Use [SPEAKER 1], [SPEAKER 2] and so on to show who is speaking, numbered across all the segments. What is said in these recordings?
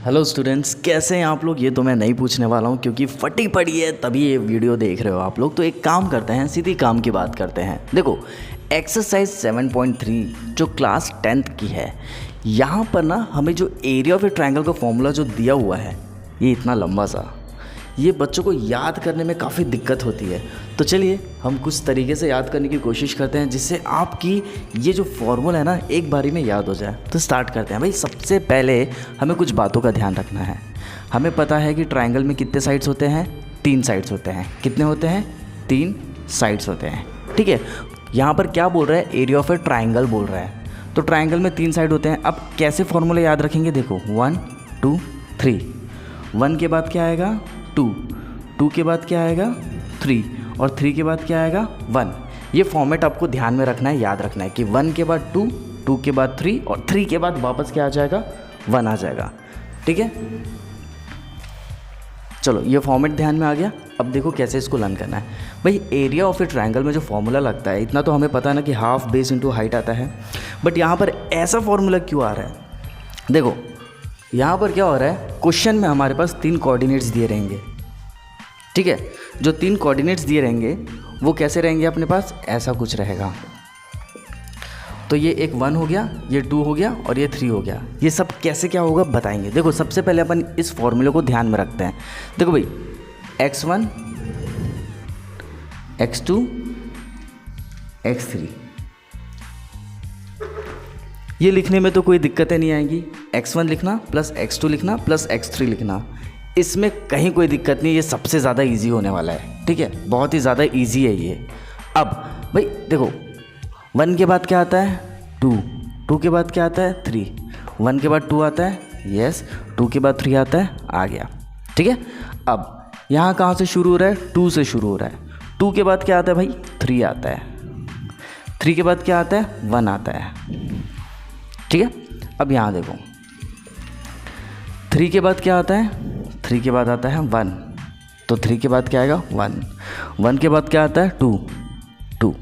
[SPEAKER 1] Hello students, कैसे हैं आप लोग। ये तो मैं नहीं पूछने वाला हूँ क्योंकि फटी पड़ी है तभी ये वीडियो देख रहे हो आप लोग। तो एक काम करते हैं, सीधी काम की बात करते हैं। देखो, एक्सरसाइज 7.3 जो क्लास 10th की है, यहाँ पर ना हमें जो एरिया ऑफ ए ट्रायंगल का फॉर्मूला जो दिया हुआ है, ये इतना लंबा सा, ये बच्चों को याद करने में काफ़ी दिक्कत होती है। तो चलिए हम कुछ तरीके से याद करने की कोशिश करते हैं जिससे आपकी ये जो फॉर्मूला है ना एक बारी में याद हो जाए। तो स्टार्ट करते हैं भाई। सबसे पहले हमें कुछ बातों का ध्यान रखना है। हमें पता है कि ट्रायंगल में कितने साइड्स होते हैं, 3 साइड्स होते हैं। कितने होते हैं? 3 साइड्स होते हैं। ठीक है, यहाँ पर क्या बोल रहा है? एरिया ऑफ ए ट्रायंगल बोल रहा है। तो ट्रायंगल में 3 साइड होते हैं। अब कैसे फॉर्मूला याद रखेंगे? देखो, 1 2 3। 1 के बाद क्या आएगा? 2, 2 के बाद क्या आएगा? 3, और 3 के बाद क्या आएगा? 1। ये फॉर्मेट आपको ध्यान में रखना है, याद रखना है कि 1 के बाद 2, 2 के बाद 3 और 3 के बाद वापस क्या आ जाएगा? 1 आ जाएगा। ठीक है, चलो ये फॉर्मेट ध्यान में आ गया। अब देखो कैसे इसको लर्न करना है। भाई एरिया ऑफ ए ट्रायंगल में जो फॉर्मूला लगता है, इतना तो हमें पता है ना कि हाफ बेस इंटू हाइट आता है। बट यहाँ पर ऐसा फॉर्मूला क्यों आ रहा है? देखो यहाँ पर क्या हो रहा है, क्वेश्चन में हमारे पास 3 कोऑर्डिनेट्स दिए रहेंगे। ठीक है, जो 3 कोऑर्डिनेट्स दिए रहेंगे वो कैसे रहेंगे अपने पास? ऐसा कुछ रहेगा। तो ये एक 1 हो गया, ये 2 हो गया और ये 3 हो गया। ये सब कैसे क्या होगा बताएंगे। देखो सबसे पहले अपन इस फॉर्मूले को ध्यान में रखते हैं। देखो भाई, x1 x2 x3, ये लिखने में तो कोई दिक्कतें नहीं आएंगी। x1 लिखना प्लस x2 लिखना प्लस x3 लिखना, इसमें कहीं कोई दिक्कत नहीं। ये सबसे ज़्यादा इजी होने वाला है। ठीक है, बहुत ही ज़्यादा इजी है ये। अब भाई देखो, 1 के बाद क्या आता है? 2, 2 के बाद क्या आता है? 3, 1 के बाद 2 आता है, यस, 2 के बाद 3 आता है, आ गया। ठीक है, अब यहाँ कहाँ से शुरू हो रहा है? 2 से शुरू हो रहा है। 2 के बाद क्या आता है भाई? 3 आता है। 3 के बाद क्या आता है? 1 आता है। ठीक है, अब यहाँ देखो, 3 के बाद क्या आता है? 3 के बाद आता है 1, तो 3 के बाद क्या आएगा? 1। 1 के बाद क्या आता है? 2, 2।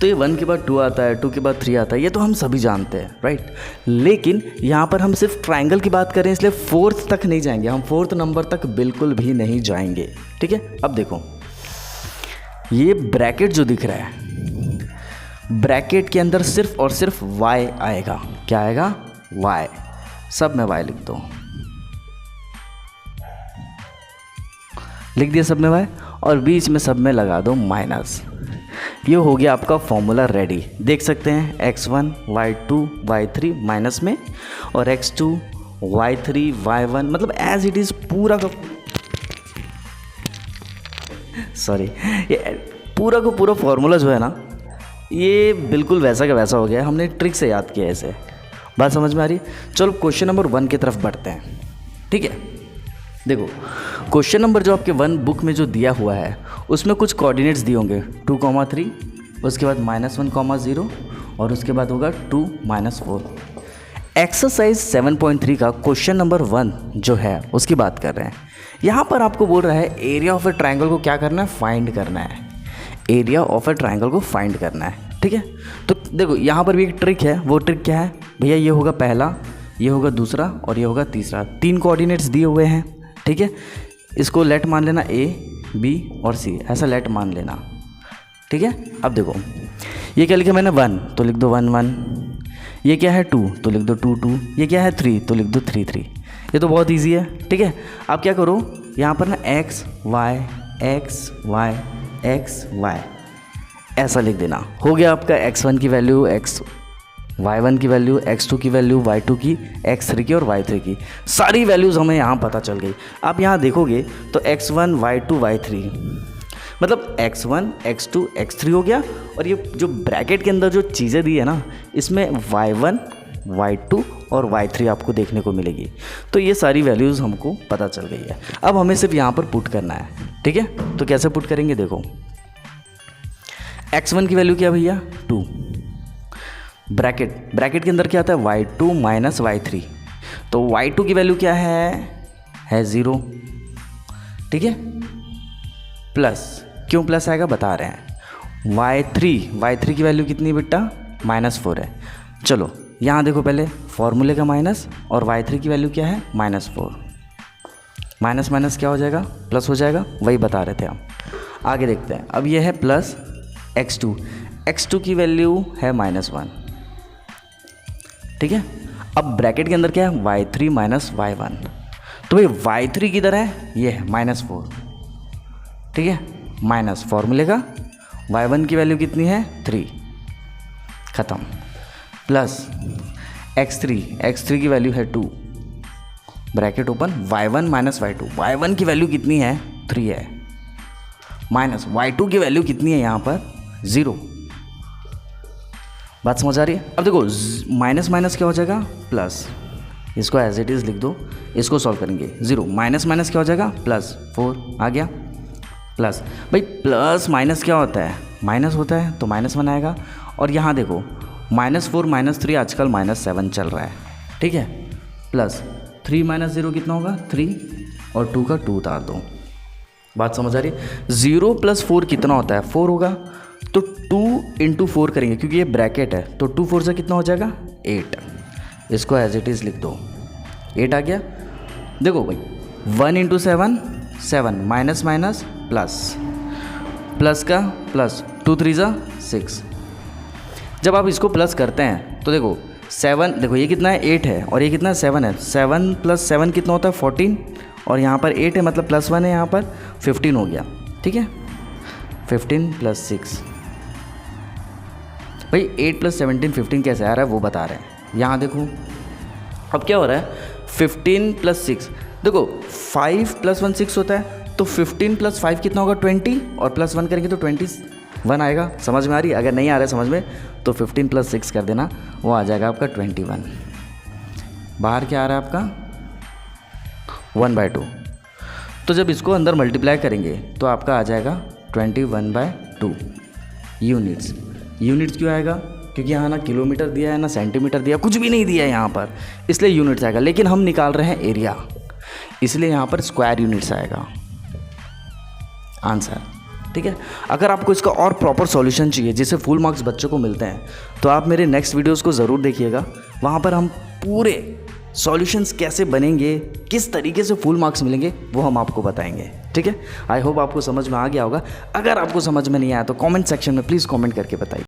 [SPEAKER 1] तो ये 1 के बाद 2 आता है, 2 के बाद 3 आता है, ये तो हम सभी जानते हैं, राइट। लेकिन यहाँ पर हम सिर्फ ट्रायंगल की बात करें, इसलिए 4th तक नहीं जाएंगे हम, 4th नंबर तक बिल्कुल भी नहीं जाएंगे। ठीक है, अब देखो ये ब्रैकेट जो दिख रहा है, ब्रैकेट के अंदर सिर्फ और सिर्फ y आएगा। क्या आएगा? y। सब में y लिख दो, लिख दिया सब में y, और बीच में सब में लगा दो माइनस। ये हो गया आपका फॉर्मूला रेडी। देख सकते हैं x1 y2 y3 माइनस में, और x2 y3 y1, मतलब एज इट इज़ पूरा का ये पूरा का पूरा फॉर्मूला जो है ना, ये बिल्कुल वैसा का वैसा हो गया है। हमने ट्रिक से याद किया है इसे। बात समझ में आ रही? चलो क्वेश्चन नंबर 1 की तरफ बढ़ते हैं। ठीक है, देखो क्वेश्चन नंबर जो आपके 1 बुक में जो दिया हुआ है उसमें कुछ कोऑर्डिनेट्स दिए होंगे 2, 3, उसके बाद -1, 0, और उसके बाद होगा 2, -4। एक्सरसाइज 7.3 का क्वेश्चन नंबर 1 जो है उसकी बात कर रहे हैं। यहाँ पर आपको बोल रहा है एरिया ऑफ ए ट्रायंगल को क्या करना है? फाइंड करना है। एरिया ऑफ ए ट्रायंगल को फाइंड करना है। ठीक है, तो देखो यहाँ पर भी एक ट्रिक है। वो ट्रिक क्या है भैया? ये होगा पहला, ये होगा दूसरा और ये होगा तीसरा। 3 कोऑर्डिनेट्स दिए हुए हैं। ठीक है, इसको लेट मान लेना, A, B और C, ऐसा लेट मान लेना। ठीक है, अब देखो ये क्या लिखा मैंने? 1, तो लिख दो 1, 1। ये क्या है? 2, तो लिख दो 2, 2। ये क्या है? 3, तो लिख दो 3, 3। ये तो बहुत ईजी है। ठीक है, अब क्या करो, यहाँ पर ना x y x y x y ऐसा लिख देना। हो गया आपका x1 की वैल्यू, y1 की वैल्यू, x2 की वैल्यू, y2 की, x3 की और y3 की। सारी वैल्यूज़ हमें यहाँ पता चल गई। आप यहाँ देखोगे तो x1 y2 y3, मतलब x1 x2 x3 हो गया। और ये जो ब्रैकेट के अंदर जो चीज़ें दी है ना, इसमें y1 y2 और y3 आपको देखने को मिलेगी। तो ये सारी वैल्यूज़ हमको पता चल गई है। अब हमें सिर्फ यहाँ पर पुट करना है। ठीक है, तो कैसे पुट करेंगे? देखो x1 की वैल्यू क्या भैया? 2, ब्रैकेट के अंदर क्या आता है? y2 माइनस y3, तो y2 की वैल्यू क्या है 0। ठीक है, प्लस, क्यों प्लस आएगा बता रहे हैं, y3 की वैल्यू कितनी बेटा? -4 है। चलो यहाँ देखो पहले फॉर्मूले का माइनस और y3 की वैल्यू क्या है -4। माइनस माइनस क्या हो जाएगा, प्लस हो जाएगा, वही बता रहे थे हम। आगे देखते हैं। अब ये है प्लस x2 की वैल्यू है -1, ठीक है। अब ब्रैकेट के अंदर क्या है, y3 माइनस y1। तो भाई y3 किधर है, ये है -4, ठीक है। माइनस फॉर्मूले का y1 की वैल्यू कितनी है 3, ख़त्म। प्लस x3 की वैल्यू है 2, bracket open, y1 minus y2, y1 की वैल्यू कितनी है 3 है, माइनस y2 की वैल्यू कितनी है यहाँ पर 0। बात समझ आ रही है। अब देखो माइनस माइनस क्या हो जाएगा प्लस, इसको एज इट इज़ लिख दो, इसको सॉल्व करेंगे 0 माइनस माइनस क्या हो जाएगा +4 आ गया। प्लस भाई प्लस माइनस क्या होता है, माइनस होता है तो -1 आएगा। और यहाँ देखो -4 -3 आजकल -7 चल रहा है, ठीक है। प्लस 3 - 0 कितना होगा 3 और 2 का 2 उतार दो। बात समझ आ रही है। 0 + 4 कितना होता है 4 होगा, तो 2 × 4 करेंगे क्योंकि ये ब्रैकेट है, तो 2 4 से कितना हो जाएगा 8। इसको एज इट इज़ लिख दो, 8 आ गया। देखो भाई 1 × 7 7 माइनस माइनस प्लस, प्लस का प्लस 2 3 6। जब आप इसको प्लस करते हैं तो देखो 7, देखो ये कितना है 8 है और ये कितना है 7 है। 7 + 7 कितना होता है 14, और यहाँ पर 8 है मतलब +1 है, यहाँ पर 15 हो गया, ठीक है। 15 + 6 भाई 8 + 17 15 कैसे आ रहा है वो बता रहे हैं। यहाँ देखो अब क्या हो रहा है 15 + 6, देखो 5 + 1 6 होता है, तो 15 + 5 कितना होगा 20, और +1 करेंगे तो 21 आएगा। समझ में आ रही है। अगर नहीं आ रहा है समझ में तो 15 + 6 कर देना, वो आ जाएगा आपका 21। बाहर क्या आ रहा है आपका 1/2। तो जब इसको अंदर मल्टीप्लाई करेंगे तो आपका आ जाएगा 21/2 यूनिट्स। यूनिट्स क्यों आएगा, क्योंकि यहाँ ना किलोमीटर दिया है ना सेंटीमीटर दिया, कुछ भी नहीं दिया है यहाँ पर, इसलिए यूनिट्स आएगा। लेकिन हम निकाल रहे हैं एरिया, इसलिए यहाँ पर स्क्वायर यूनिट्स आएगा आंसर, ठीक है। अगर आपको इसका और प्रॉपर सॉल्यूशन चाहिए जिससे फुल मार्क्स बच्चों को मिलते हैं, तो आप मेरे नेक्स्ट वीडियोस को ज़रूर देखिएगा। वहाँ पर हम पूरे सॉल्यूशंस कैसे बनेंगे, किस तरीके से फुल मार्क्स मिलेंगे, वो हम आपको बताएंगे, ठीक है। आई होप आपको समझ में आ गया होगा। अगर आपको समझ में नहीं आया तो कमेंट सेक्शन में प्लीज़ कमेंट करके बताइए।